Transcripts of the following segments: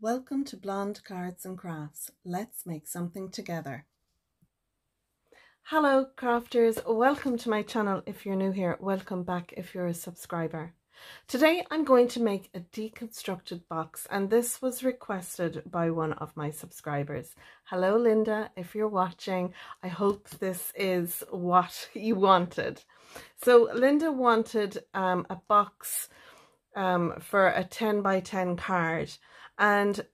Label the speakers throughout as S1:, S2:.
S1: Welcome to Blonde Cards and Crafts. Let's make something together. Hello crafters, welcome to my channel. If you're new here, welcome back if you're a subscriber. Today I'm going to make a deconstructed box, and this was requested by one of my subscribers. Hello Linda, if you're watching, I hope this is what you wanted. So Linda wanted a box for a 10 by 10 card, and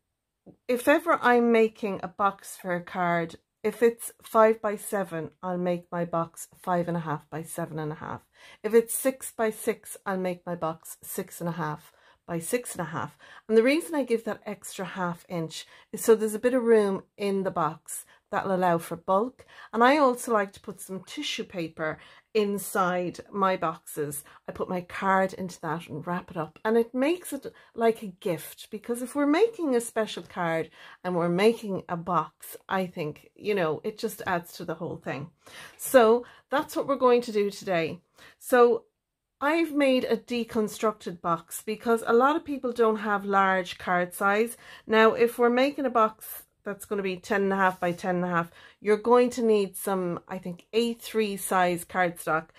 S1: if ever I'm making a box for a card, if it's 5 by 7, I'll make my box 5.5 by 7.5. If it's 6 by 6, I'll make my box 6.5 by 6.5. And the reason I give that extra ½ inch is so there's a bit of room in the box that'll allow for bulk. And I also like to put some tissue paper inside my boxes. I put my card into that and wrap it up, and it makes it like a gift, because if we're making a special card and we're making a box, I think, you know, it just adds to the whole thing. So that's what we're going to do today. So I've made a deconstructed box because a lot of people don't have large card size. Now if we're making a box that's going to be 10.5 by 10.5, you're going to need some, I think, A3 size cardstock.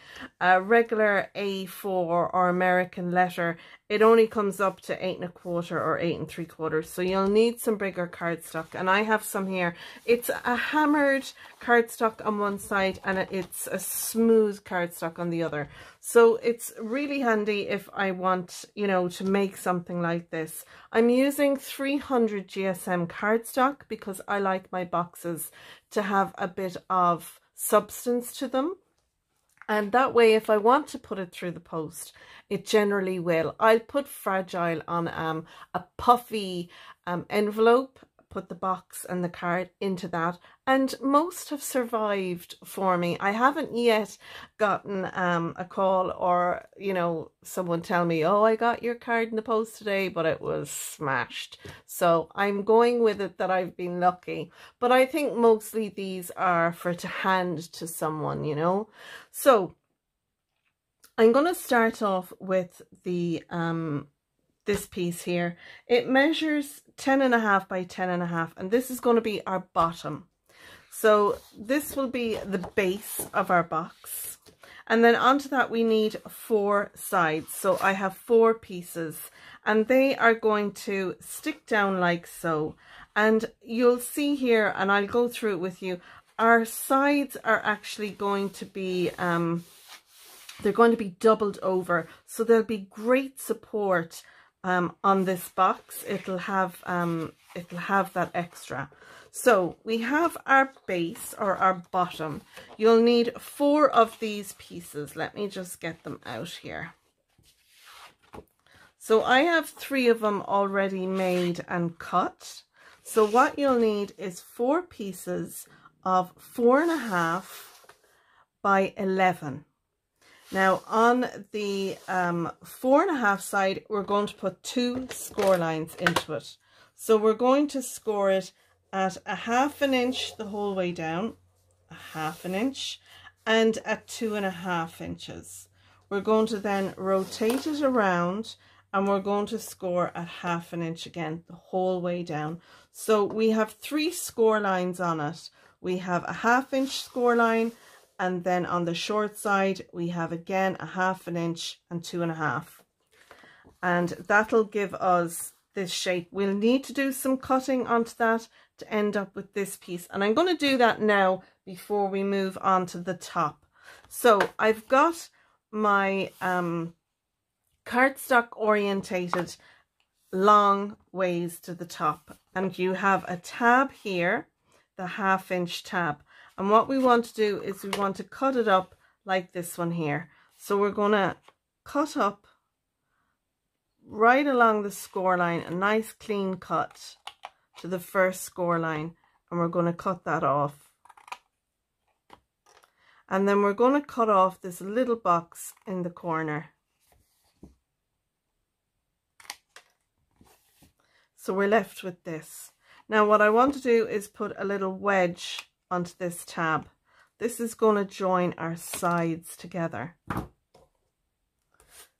S1: Regular A4 or American letter, it only comes up to 8.25 or 8.75, so you'll need some bigger cardstock, and I have some here. It's a hammered cardstock on one side and it's a smooth cardstock on the other, so it's really handy if I want, you know, to make something like this. I'm using 300 GSM cardstock because I like my boxes to have a bit of substance to them, and that way if I want to put it through the post, it generally will. I'll put fragile on a puffy envelope, put the box and the card into that, and most have survived for me. I haven't yet gotten a call or, you know, someone tell me, oh, I got your card in the post today but it was smashed. So I'm going with it that I've been lucky, but I think mostly these are for to hand to someone, you know. So I'm going to start off with the this piece here. It measures 10.5 by 10.5, and this is going to be our bottom. So this will be the base of our box, and then onto that we need 4 sides. So I have 4 pieces, and they are going to stick down like so. And you'll see here, and I'll go through it with you, our sides are actually going to be they're going to be doubled over, so there'll be great support on this box. It'll have that extra. So we have our base, or our bottom. You'll need 4 of these pieces. Let me just get them out here. So I have 3 of them already made and cut. So what you'll need is 4 pieces of 4.5 by 11. Now on the 4.5 side, we're going to put 2 score lines into it. So we're going to score it at 1/2 inch the whole way down, 1/2 inch, and at 2.5 inches. We're going to then rotate it around, and we're going to score at 1/2 inch again the whole way down. So we have 3 score lines on it. We have a 1/2 inch score line, and then on the short side we have again a 1/2 inch and 2.5, and that'll give us this shape. We'll need to do some cutting onto that to end up with this piece, and I'm going to do that now before we move on to the top. So I've got my cardstock orientated long ways to the top, and you have a tab here, the 1/2 inch tab. And what we want to do is we want to cut it up like this one here. So we're going to cut up right along the score line, a nice clean cut to the first score line, and we're going to cut that off. And then we're going to cut off this little box in the corner. So we're left with this. Now what I want to do is put a little wedge onto this tab. This is going to join our sides together.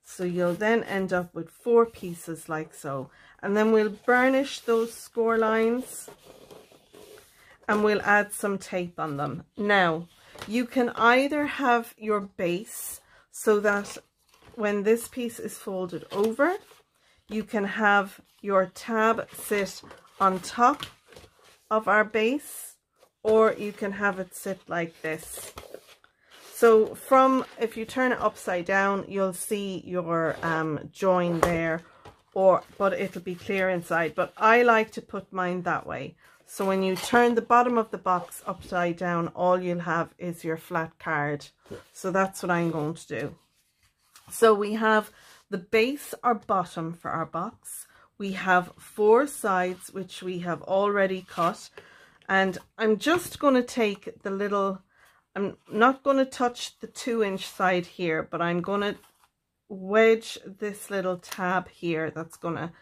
S1: So you'll then end up with 4 pieces like so, And then we'll burnish those score lines and we'll add some tape on them. Now, you can either have your base so that when this piece is folded over, you can have your tab sit on top of our base, or you can have it sit like this. So if you turn it upside down, you'll see your join there, but it'll be clear inside. But I like to put mine that way. So when you turn the bottom of the box upside down, all you'll have is your flat card. So that's what I'm going to do. So we have the base or bottom for our box. We have 4 sides, which we have already cut. And I'm just going to take the little, I'm not going to touch the 2-inch side here, but I'm going to wedge this little tab here that's going to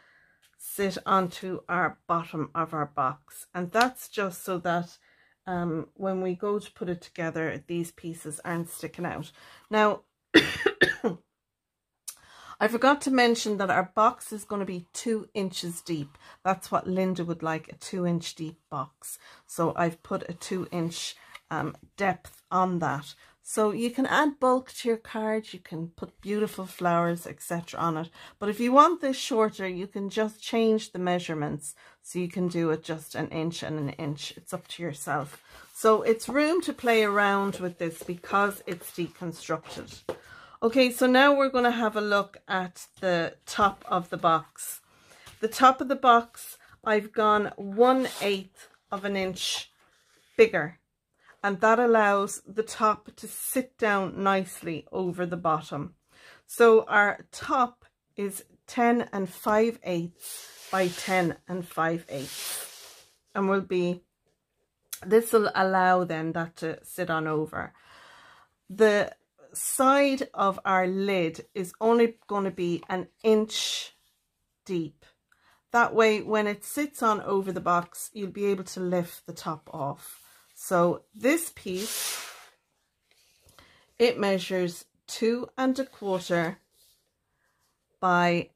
S1: sit onto our bottom of our box. And that's just so that when we go to put it together, these pieces aren't sticking out. Now, I forgot to mention that our box is going to be 2 inches deep. That's what Linda would like, a 2-inch deep box. So I've put a 2-inch depth on that. So you can add bulk to your card, you can put beautiful flowers, etc. on it. But if you want this shorter, you can just change the measurements. So you can do it just 1 inch and 1 inch. It's up to yourself. So it's room to play around with this because it's deconstructed. Okay, so now we're going to have a look at the top of the box. The top of the box, I've gone 1/8 of an inch bigger. And that allows the top to sit down nicely over the bottom. So our top is 10 5/8 by 10 5/8. And this will allow then that to sit on over. The side of our lid is only going to be 1 inch deep. That way, when it sits on over the box, you'll be able to lift the top off. So this piece, it measures 2 1/4 by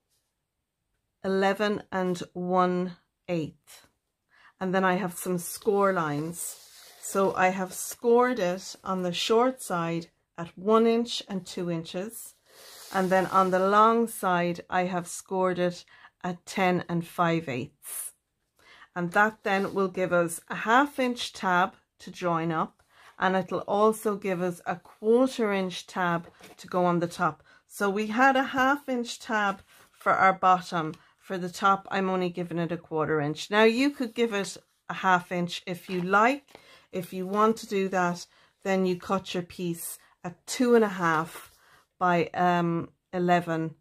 S1: 11 1/8. And then I have some score lines. So I have scored it on the short side at 1 inch and 2 inches. And then on the long side, I have scored it at 10 5/8. And that then will give us a 1/2 inch tab to join up, and it'll also give us a 1/4 inch tab to go on the top. So we had a 1/2 inch tab for our bottom. For the top, I'm only giving it a 1/4 inch. Now you could give it a 1/2 inch if you like. If you want to do that, then you cut your piece at 2 1/2 by 11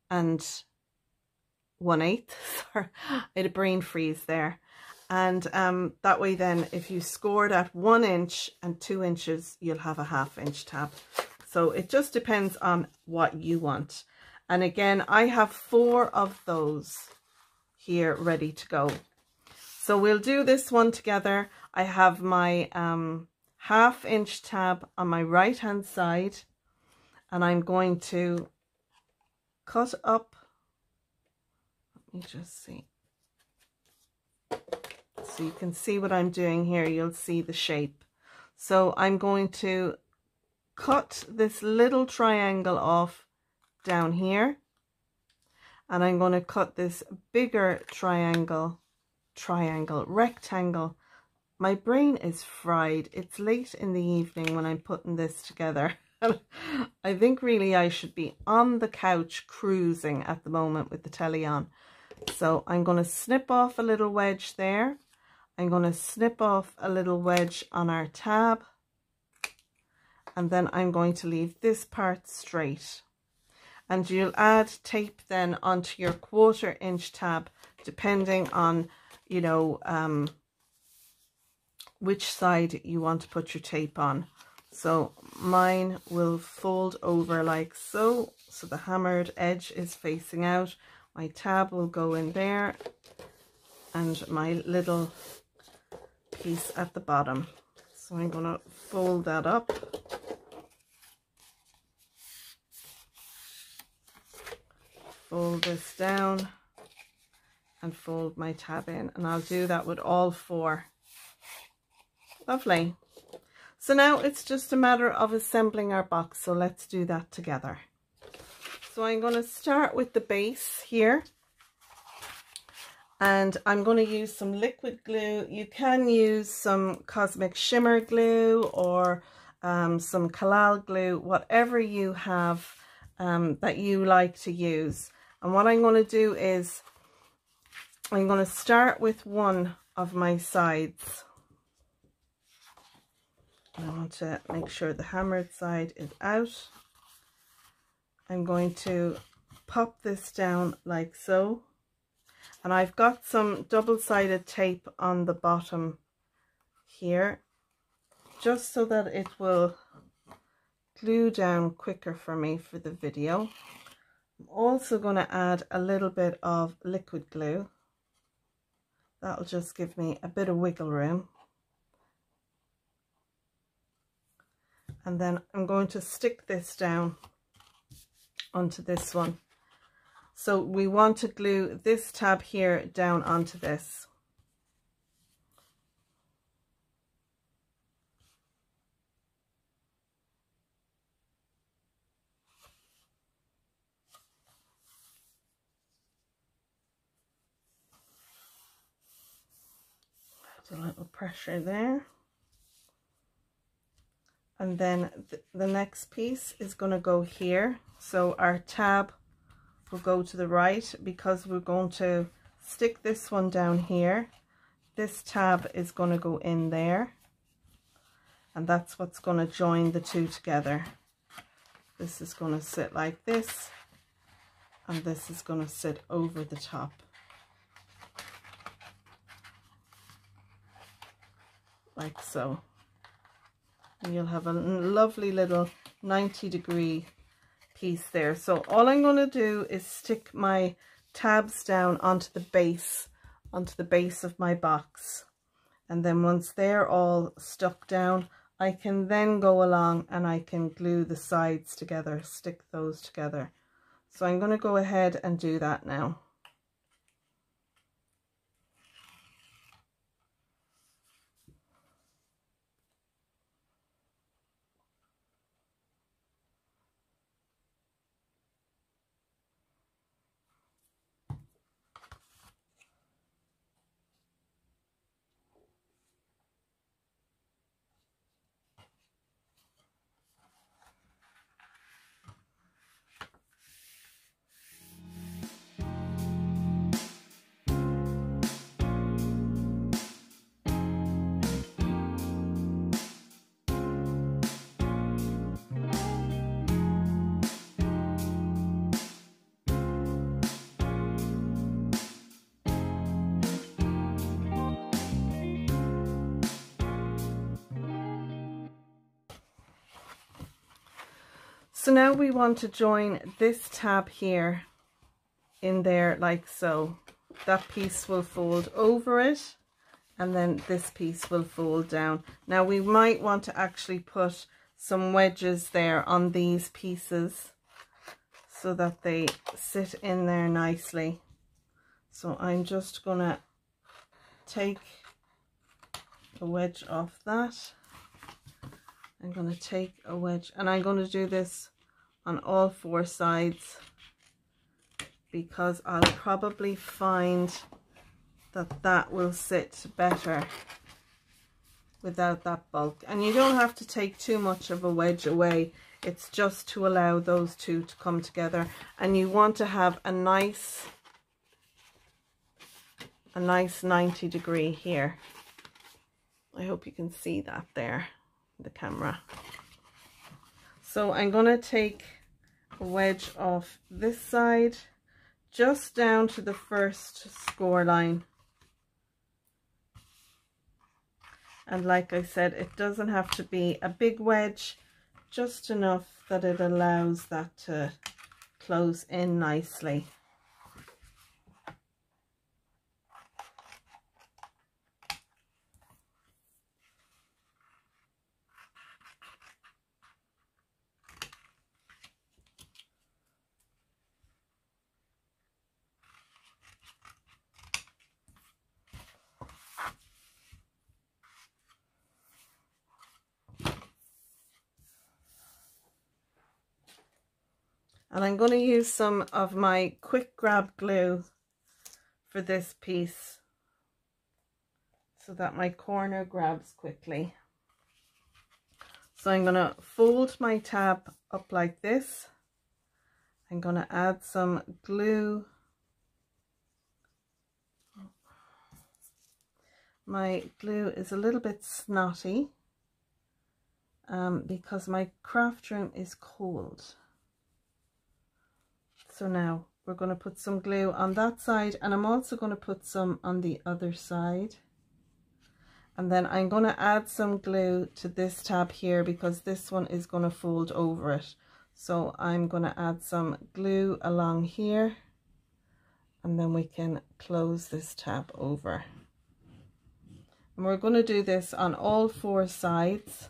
S1: 1/8. Sorry, I had a brain freeze there. And that way then, if you scored at 1 inch and 2 inches, you'll have a 1/2 inch tab. So it just depends on what you want. And again, I have 4 of those here ready to go. So we'll do this one together. I have my 1/2 inch tab on my right hand side, and I'm going to cut up. Let me just see. So you can see what I'm doing here. You'll see the shape. So I'm going to cut this little triangle off down here. And I'm going to cut this bigger rectangle. My brain is fried. It's late in the evening when I'm putting this together. I think really I should be on the couch cruising at the moment with the telly on. So I'm going to snip off a little wedge there. I'm going to snip off a little wedge on our tab, and then I'm going to leave this part straight. And you'll add tape then onto your 1/4 inch tab, depending on, you know, which side you want to put your tape on. So mine will fold over like so. So the hammered edge is facing out. My tab will go in there, and my little piece at the bottom. So I'm going to fold that up. Fold this down and fold my tab in, and I'll do that with all 4. Lovely. So now it's just a matter of assembling our box, so let's do that together. So I'm going to start with the base here, and I'm going to use some liquid glue. You can use some Cosmic Shimmer glue or some Collal Glue, whatever you have that you like to use. And what I'm going to do is I'm going to start with one of my sides. I want to make sure the hammered side is out. I'm going to pop this down like so. And I've got some double-sided tape on the bottom here, just so that it will glue down quicker for me for the video. I'm also going to add a little bit of liquid glue. That'll just give me a bit of wiggle room. And then I'm going to stick this down onto this one. So we want to glue this tab here down onto this. Add a little pressure there. And then the next piece is going to go here. So our tab will go to the right because we're going to stick this one down here. This tab is going to go in there. And that's what's going to join the two together. This is going to sit like this. And this is going to sit over the top. Like so. And you'll have a lovely little 90-degree piece there. So all I'm going to do is stick my tabs down onto the base of my box. And then once they're all stuck down, I can then go along and I can glue the sides together, stick those together. So I'm going to go ahead and do that now. So now we want to join this tab here in there like so. That piece will fold over it and then this piece will fold down. Now we might want to actually put some wedges there on these pieces so that they sit in there nicely. So I'm just going to take a wedge off that. I'm going to take a wedge and I'm going to do this on all 4 sides because I'll probably find that that will sit better without that bulk. And you don't have to take too much of a wedge away. It's just to allow those two to come together. And you want to have a nice 90-degree here. I hope you can see that there, the camera. So I'm going to take a wedge off this side just down to the first score line. And like I said, it doesn't have to be a big wedge, just enough that it allows that to close in nicely. And I'm going to use some of my quick grab glue for this piece so that my corner grabs quickly. So I'm going to fold my tab up like this. I'm going to add some glue. My glue is a little bit snotty because my craft room is cold. So now we're going to put some glue on that side, and I'm also going to put some on the other side. And then I'm going to add some glue to this tab here because this one is going to fold over it. So I'm going to add some glue along here, and then we can close this tab over. And we're going to do this on all 4 sides.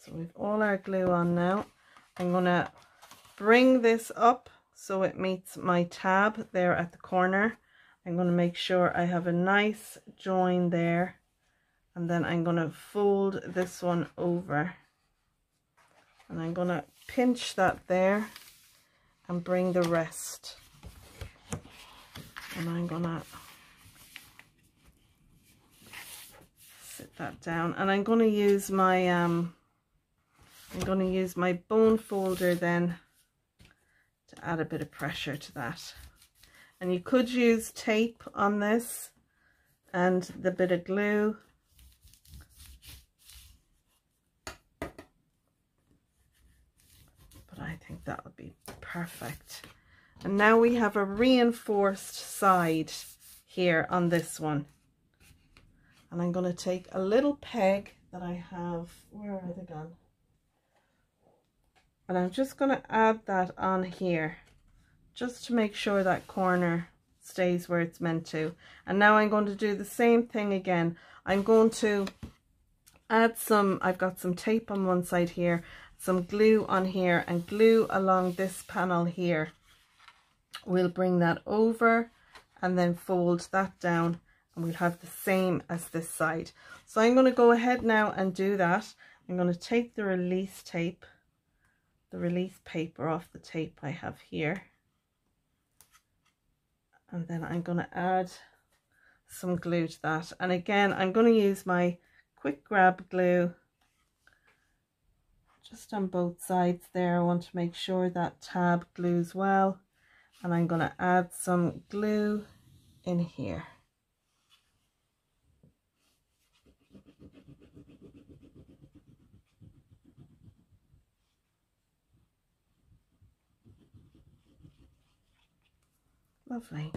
S1: So we've all our glue on now. I'm going to bring this up so it meets my tab there at the corner. I'm going to make sure I have a nice join there. And then I'm going to fold this one over, and I'm going to pinch that there and bring the rest, and I'm going to sit that down, and I'm going to use my bone folder then to add a bit of pressure to that. And you could use tape on this and the bit of glue. I think that would be perfect. And now we have a reinforced side here on this one. And I'm going to take a little peg that I have. Where are they gone? And I'm just going to add that on here just to make sure that corner stays where it's meant to. And now I'm going to do the same thing again. I'm going to add some, I've got some tape on one side here, some glue on here, and glue along this panel here. We'll bring that over and then fold that down, and we'll have the same as this side. So I'm going to go ahead now and do that. I'm going to take the release tape, the release paper off the tape I have here, and then I'm going to add some glue to that. And again, I'm going to use my quick grab glue just on both sides there. I want to make sure that tab glues well, and I'm going to add some glue in here. Lovely.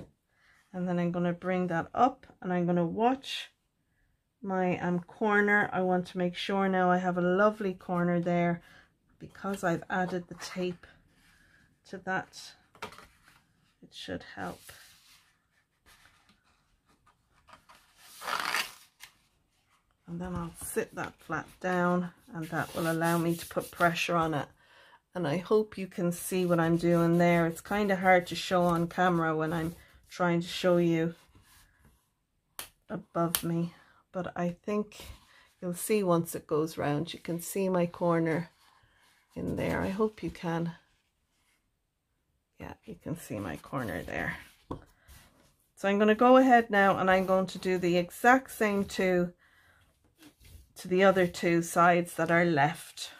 S1: And then I'm going to bring that up, and I'm going to watch my corner. I want to make sure now I have a lovely corner there because I've added the tape to that. It should help. And then I'll sit that flat down, and that will allow me to put pressure on it. And I hope you can see what I'm doing there. It's kind of hard to show on camera when I'm trying to show you above me, but I think you'll see once it goes round. You can see my corner in there. I hope you can. Yeah, you can see my corner there. So I'm going to go ahead now, and I'm going to do the exact same to the other 2 sides that are left.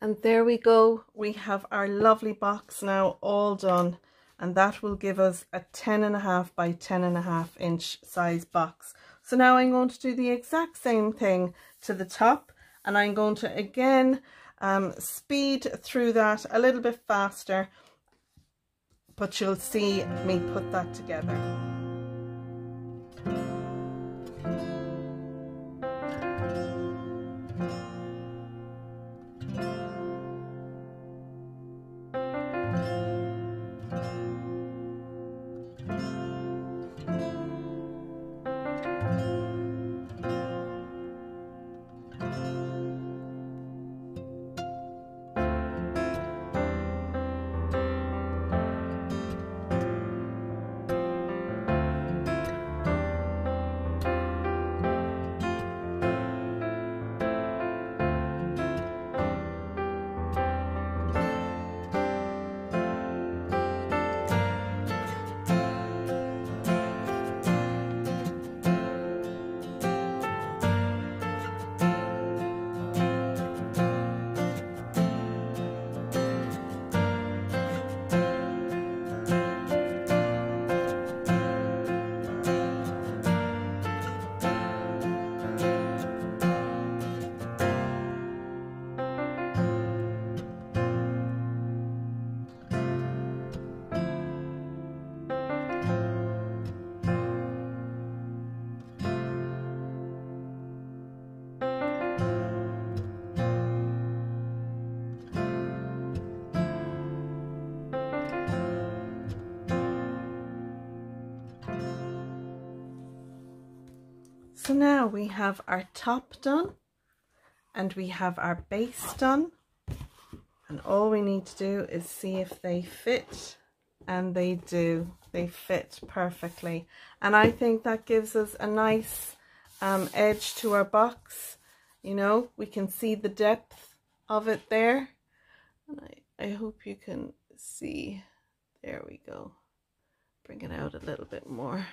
S1: And there we go. We have our lovely box now all done, and that will give us a 10.5 by 10.5 inch size box. So now I'm going to do the exact same thing to the top, and I'm going to again speed through that a little bit faster, but you'll see me put that together. So now we have our top done and we have our base done, and all we need to do is see if they fit, and they do. They fit perfectly, and I think that gives us a nice edge to our box. You know, we can see the depth of it there, and I hope you can see. There we go. Bring it out a little bit more.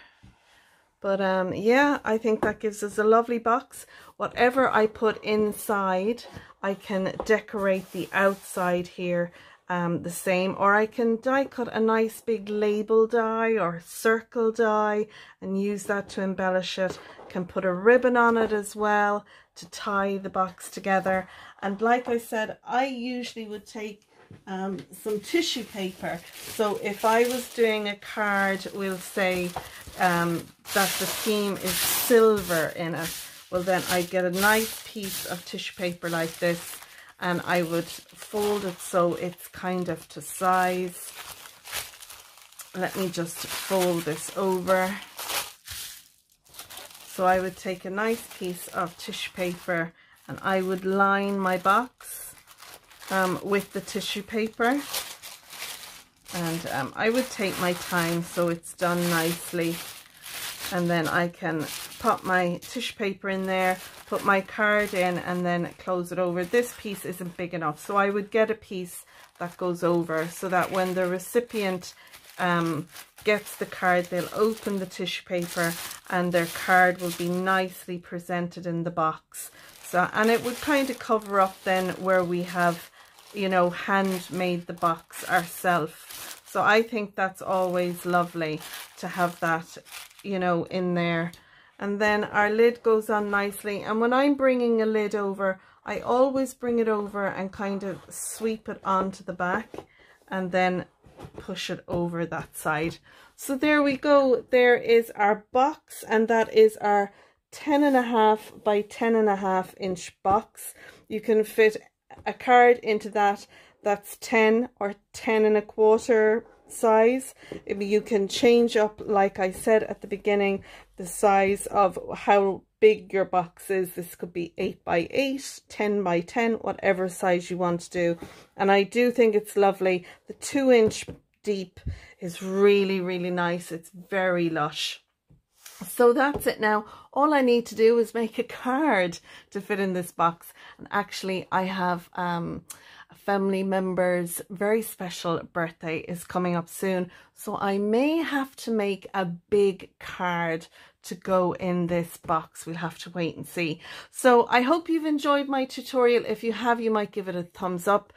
S1: But yeah, I think that gives us a lovely box. Whatever I put inside, I can decorate the outside here the same, or I can die cut a nice big label die or circle die and use that to embellish it. Can put a ribbon on it as well to tie the box together. And like I said, I usually would take some tissue paper. So if I was doing a card, we'll say that the theme is silver in it, well then I get a nice piece of tissue paper like this, and I would fold it so it's kind of to size. Let me just fold this over. So I would take a nice piece of tissue paper and I would line my box with the tissue paper, and I would take my time so it's done nicely, and then I can pop my tissue paper in there, put my card in, and then close it over. This piece isn't big enough, so I would get a piece that goes over so that when the recipient gets the card, they'll open the tissue paper and their card will be nicely presented in the box. So, and it would kind of cover up then where we have, you know, handmade the box ourselves. So I think that's always lovely to have that, you know, in there. And then our lid goes on nicely. And when I'm bringing a lid over, I always bring it over and kind of sweep it onto the back and then push it over that side. So there we go. There is our box, and that is our 10.5 by 10.5 inch box. You can fit a card into that that's 10 or 10.25 size. You can change up, like I said at the beginning, the size of how big your box is. This could be 8 by 8, 10 by 10, whatever size you want to do. And I do think it's lovely. The 2-inch deep is really, really nice. It's very lush. So that's it now. All I need to do is make a card to fit in this box. And actually I have a family member's very special birthday is coming up soon. So I may have to make a big card to go in this box. We'll have to wait and see. So I hope you've enjoyed my tutorial. If you have, you might give it a thumbs up.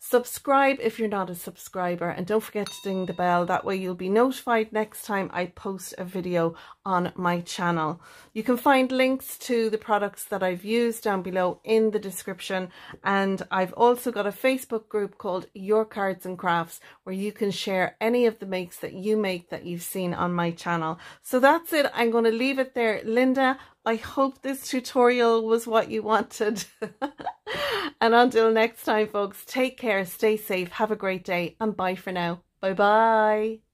S1: Subscribe if you're not a subscriber, and don't forget to ding the bell. That way you'll be notified next time I post a video on my channel. You can find links to the products that I've used down below in the description, and I've also got a Facebook group called Your Cards and Crafts where you can share any of the makes that you make that you've seen on my channel. So that's it. I'm going to leave it there. Linda, I hope this tutorial was what you wanted. And until next time, folks, take care, stay safe, have a great day, and bye for now. Bye bye.